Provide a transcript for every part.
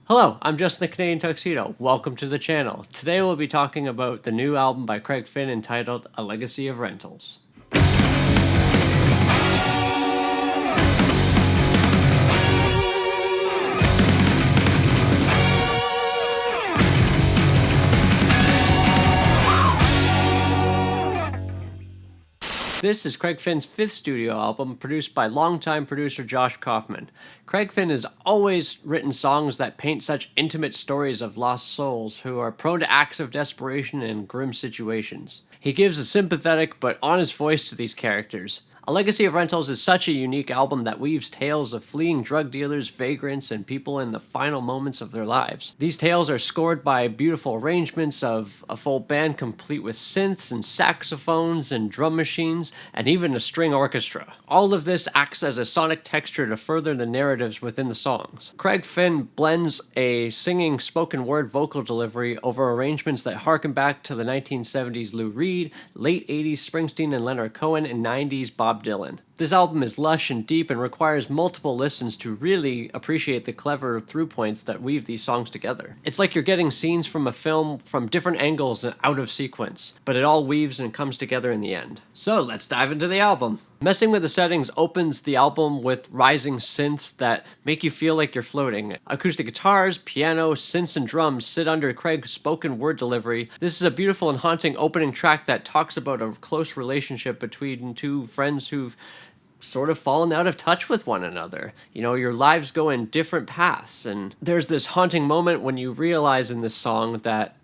Hello, I'm just the Canadian Tuxedo. Welcome to the channel. Today we'll be talking about the new album by Craig Finn entitled A Legacy of Rentals. This is Craig Finn's fifth studio album, produced by longtime producer Josh Kaufman. Craig Finn has always written songs that paint such intimate stories of lost souls who are prone to acts of desperation and grim situations. He gives a sympathetic but honest voice to these characters. A Legacy of Rentals is such a unique album that weaves tales of fleeing drug dealers, vagrants, and people in the final moments of their lives. These tales are scored by beautiful arrangements of a full band complete with synths and saxophones and drum machines, and even a string orchestra. All of this acts as a sonic texture to further the narratives within the songs. Craig Finn blends a singing spoken word vocal delivery over arrangements that harken back to the 1970s Lou Reed, late 80s Springsteen and Leonard Cohen, and 90s Bob Dylan. This album is lush and deep and requires multiple listens to really appreciate the clever through points that weave these songs together. It's like you're getting scenes from a film from different angles and out of sequence, but it all weaves and comes together in the end. So let's dive into the album. Messing with the Settings opens the album with rising synths that make you feel like you're floating. Acoustic guitars, piano, synths, and drums sit under Craig's spoken word delivery. This is a beautiful and haunting opening track that talks about a close relationship between two friends who've sort of fallen out of touch with one another. You know, your lives go in different paths, and there's this haunting moment when you realize in this song that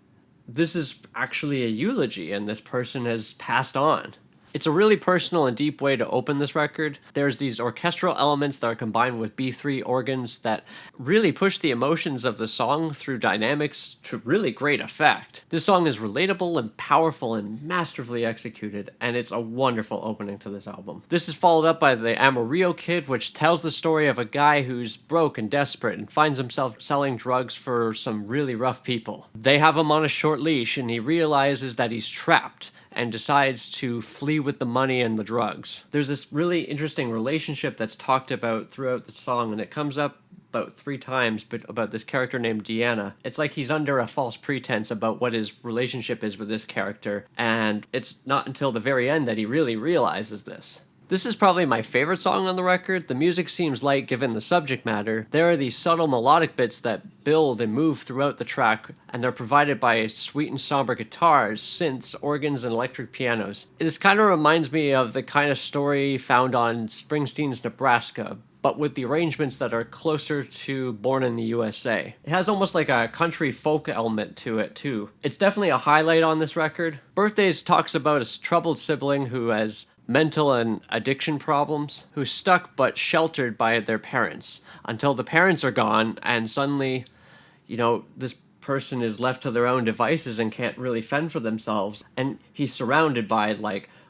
this is actually a eulogy and this person has passed on. It's a really personal and deep way to open this record. There's these orchestral elements that are combined with B3 organs that really push the emotions of the song through dynamics to really great effect. This song is relatable and powerful and masterfully executed, and it's a wonderful opening to this album. This is followed up by the Amarillo Kid, which tells the story of a guy who's broke and desperate and finds himself selling drugs for some really rough people. They have him on a short leash, and he realizes that he's trapped and decides to flee with the money and the drugs. There's this really interesting relationship that's talked about throughout the song, and it comes up about 3 times, but about this character named Deanna. It's like he's under a false pretense about what his relationship is with this character, and it's not until the very end that he really realizes this. This is probably my favorite song on the record. The music seems light given the subject matter. There are these subtle melodic bits that build and move throughout the track, and they're provided by sweet and somber guitars, synths, organs, and electric pianos. This kind of reminds me of the kind of story found on Springsteen's Nebraska, but with the arrangements that are closer to Born in the USA. It has almost like a country folk element to it, too. It's definitely a highlight on this record. Birthdays talks about a troubled sibling who has mental and addiction problems, who's stuck but sheltered by their parents until the parents are gone, and suddenly, this person is left to their own devices and can't really fend for themselves, and he's surrounded by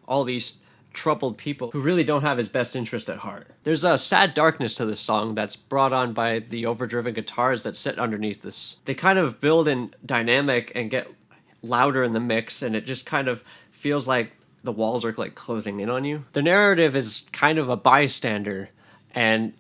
all these troubled people who really don't have his best interest at heart. There's a sad darkness to this song that's brought on by the overdriven guitars that sit underneath this. They kind of build in dynamic and get louder in the mix, and it just kind of feels like the walls are closing in on you. The narrative is kind of a bystander, and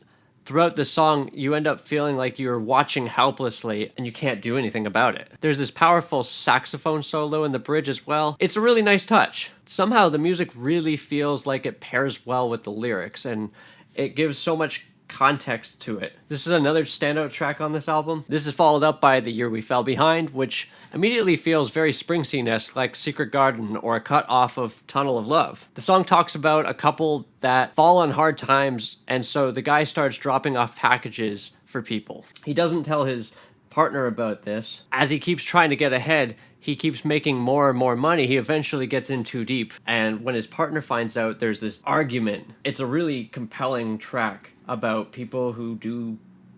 throughout the song, you end up feeling like you're watching helplessly and you can't do anything about it. There's this powerful saxophone solo in the bridge as well. It's a really nice touch. Somehow the music really feels like it pairs well with the lyrics, and it gives so much context to it. This is another standout track on this album. This is followed up by The Year We Fell Behind, which immediately feels very Springsteen-esque, like Secret Garden or a cut off of Tunnel of Love. The song talks about a couple that fall on hard times, and so the guy starts dropping off packages for people. He doesn't tell his partner about this. As he keeps trying to get ahead, he keeps making more and more money. He eventually gets in too deep, and when his partner finds out, there's this argument. It's a really compelling track about people who do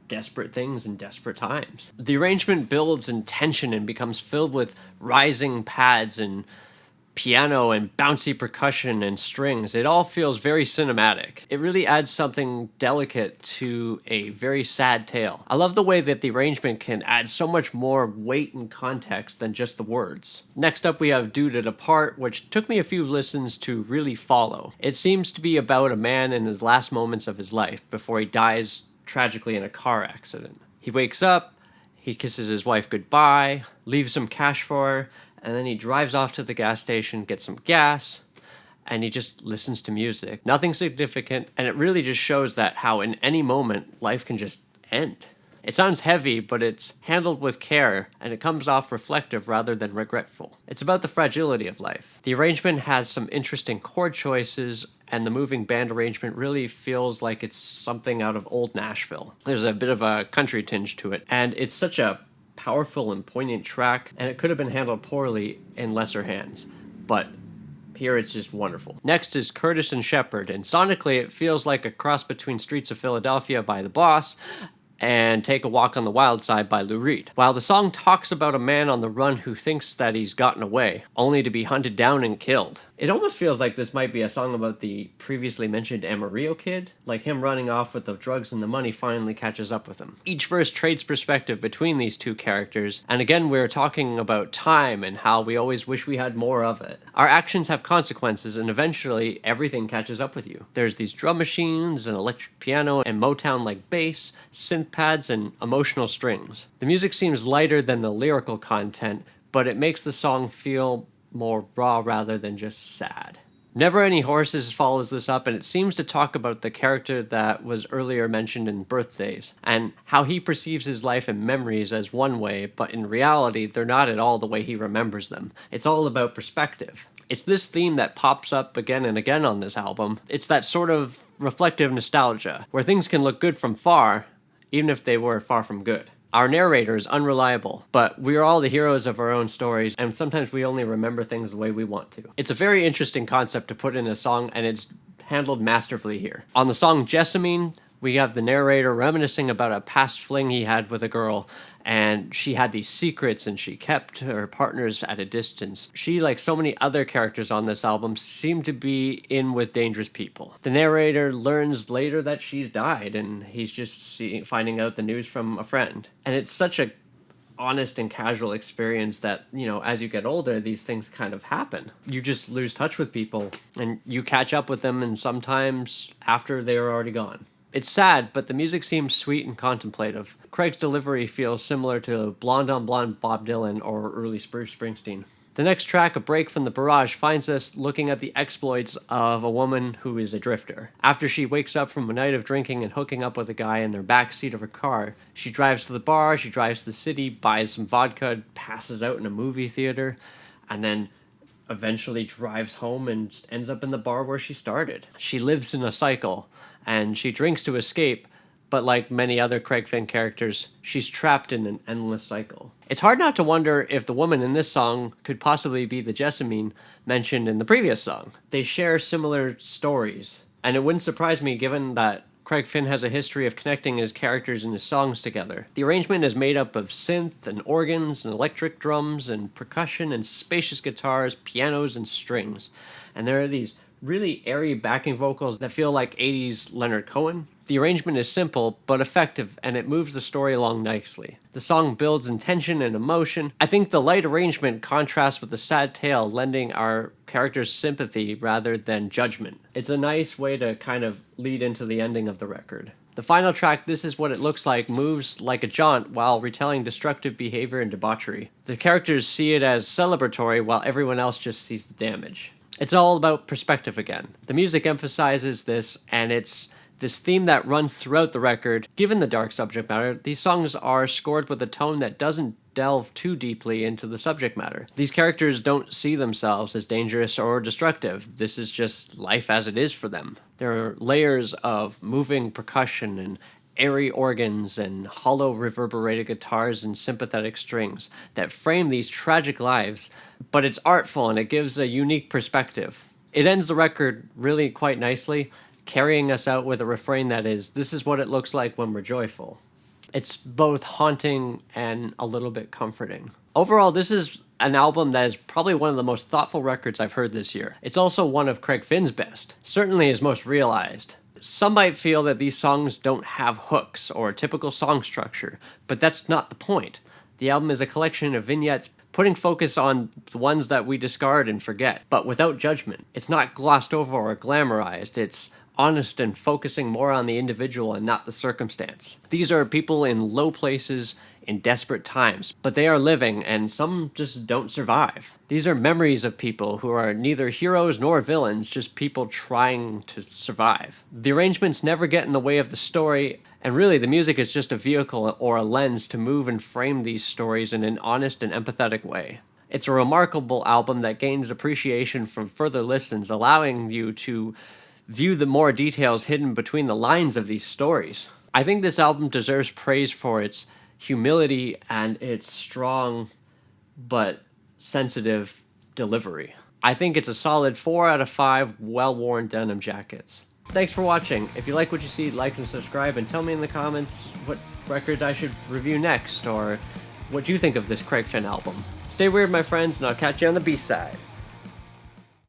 desperate things in desperate times. The arrangement builds in tension and becomes filled with rising pads and piano and bouncy percussion and strings. It all feels very cinematic. It really adds something delicate to a very sad tale. I love the way that the arrangement can add so much more weight and context than just the words. Next up we have Dude It Apart, which took me a few listens to really follow. It seems to be about a man in his last moments of his life before he dies tragically in a car accident. He wakes up, He kisses his wife goodbye, leaves some cash for her, and then he drives off to the gas station, gets some gas, and he just listens to music. Nothing significant, and it really just shows that how in any moment life can just end. It sounds heavy, but it's handled with care, and it comes off reflective rather than regretful. It's about the fragility of life. The arrangement has some interesting chord choices, and the moving band arrangement really feels like it's something out of old Nashville. There's a bit of a country tinge to it, and it's such a powerful and poignant track, and it could have been handled poorly in lesser hands, but here it's just wonderful. Next is Curtis and Shepard, and sonically it feels like a cross between Streets of Philadelphia by The Boss and Take a Walk on the Wild Side by Lou Reed. While the song talks about a man on the run who thinks that he's gotten away, only to be hunted down and killed. It almost feels like this might be a song about the previously mentioned Amarillo Kid, like him running off with the drugs and the money finally catches up with him. Each verse trades perspective between these two characters, and again we're talking about time and how we always wish we had more of it. Our actions have consequences, and eventually everything catches up with you. There's these drum machines, an electric piano, and Motown-like bass, synth pads, and emotional strings. The music seems lighter than the lyrical content, but it makes the song feel more raw rather than just sad. Never Any Horses follows this up, and it seems to talk about the character that was earlier mentioned in Birthdays, and how he perceives his life and memories as one way, but in reality, they're not at all the way he remembers them. It's all about perspective. It's this theme that pops up again and again on this album. It's that sort of reflective nostalgia, where things can look good from far, even if they were far from good. Our narrator is unreliable, but we are all the heroes of our own stories, and sometimes we only remember things the way we want to. It's a very interesting concept to put in a song, and it's handled masterfully here. On the song Jessamine, we have the narrator reminiscing about a past fling he had with a girl, and she had these secrets and she kept her partners at a distance. She, like so many other characters on this album, seemed to be in with dangerous people. The narrator learns later that she's died, and he's just finding out the news from a friend. And it's such a honest and casual experience that, you know, as you get older, these things kind of happen. You just lose touch with people, and you catch up with them, and sometimes after they're already gone. It's sad, but the music seems sweet and contemplative. Craig's delivery feels similar to Blonde on Blonde Bob Dylan or early Bruce Springsteen. The next track, A Break from the Barrage, finds us looking at the exploits of a woman who is a drifter. After she wakes up from a night of drinking and hooking up with a guy in their backseat of her car, she drives to the bar, she drives to the city, buys some vodka, passes out in a movie theater, and then eventually drives home and ends up in the bar where she started. She lives in a cycle, and she drinks to escape, but like many other Craig Finn characters, she's trapped in an endless cycle. It's hard not to wonder if the woman in this song could possibly be the Jessamine mentioned in the previous song. They share similar stories, and it wouldn't surprise me given that Craig Finn has a history of connecting his characters and his songs together. The arrangement is made up of synth and organs and electric drums and percussion and spacious guitars, pianos, and strings. And there are these really airy backing vocals that feel like 80s Leonard Cohen. The arrangement is simple but effective, and it moves the story along nicely. The song builds in tension and emotion. I think the light arrangement contrasts with the sad tale, lending our characters sympathy rather than judgment. It's a nice way to kind of lead into the ending of the record. The final track, This Is What It Looks Like, moves like a jaunt while retelling destructive behavior and debauchery. The characters see it as celebratory while everyone else just sees the damage. It's all about perspective again. The music emphasizes this, and it's this theme that runs throughout the record. Given the dark subject matter, these songs are scored with a tone that doesn't delve too deeply into the subject matter. These characters don't see themselves as dangerous or destructive. This is just life as it is for them. There are layers of moving percussion and airy organs and hollow reverberated guitars and sympathetic strings that frame these tragic lives, but it's artful and it gives a unique perspective. It ends the record really quite nicely, carrying us out with a refrain that is, "This is what it looks like when we're joyful." It's both haunting and a little bit comforting. Overall, this is an album that is probably one of the most thoughtful records I've heard this year. It's also one of Craig Finn's best, certainly his most realized. Some might feel that these songs don't have hooks or a typical song structure, but that's not the point. The album is a collection of vignettes putting focus on the ones that we discard and forget, but without judgment. It's not glossed over or glamorized, it's honest and focusing more on the individual and not the circumstance. These are people in low places in desperate times, but they are living, and some just don't survive. These are memories of people who are neither heroes nor villains, just people trying to survive. The arrangements never get in the way of the story, and really the music is just a vehicle or a lens to move and frame these stories in an honest and empathetic way. It's a remarkable album that gains appreciation from further listens, allowing you to view the more details hidden between the lines of these stories. I think this album deserves praise for its humility and its strong but sensitive delivery. I think it's a solid 4 out of 5 well-worn denim jackets. Thanks for watching. If you like what you see, like and subscribe, and tell me in the comments what record I should review next, or what you think of this Craig Finn album. Stay weird, my friends, and I'll catch you on the B-side.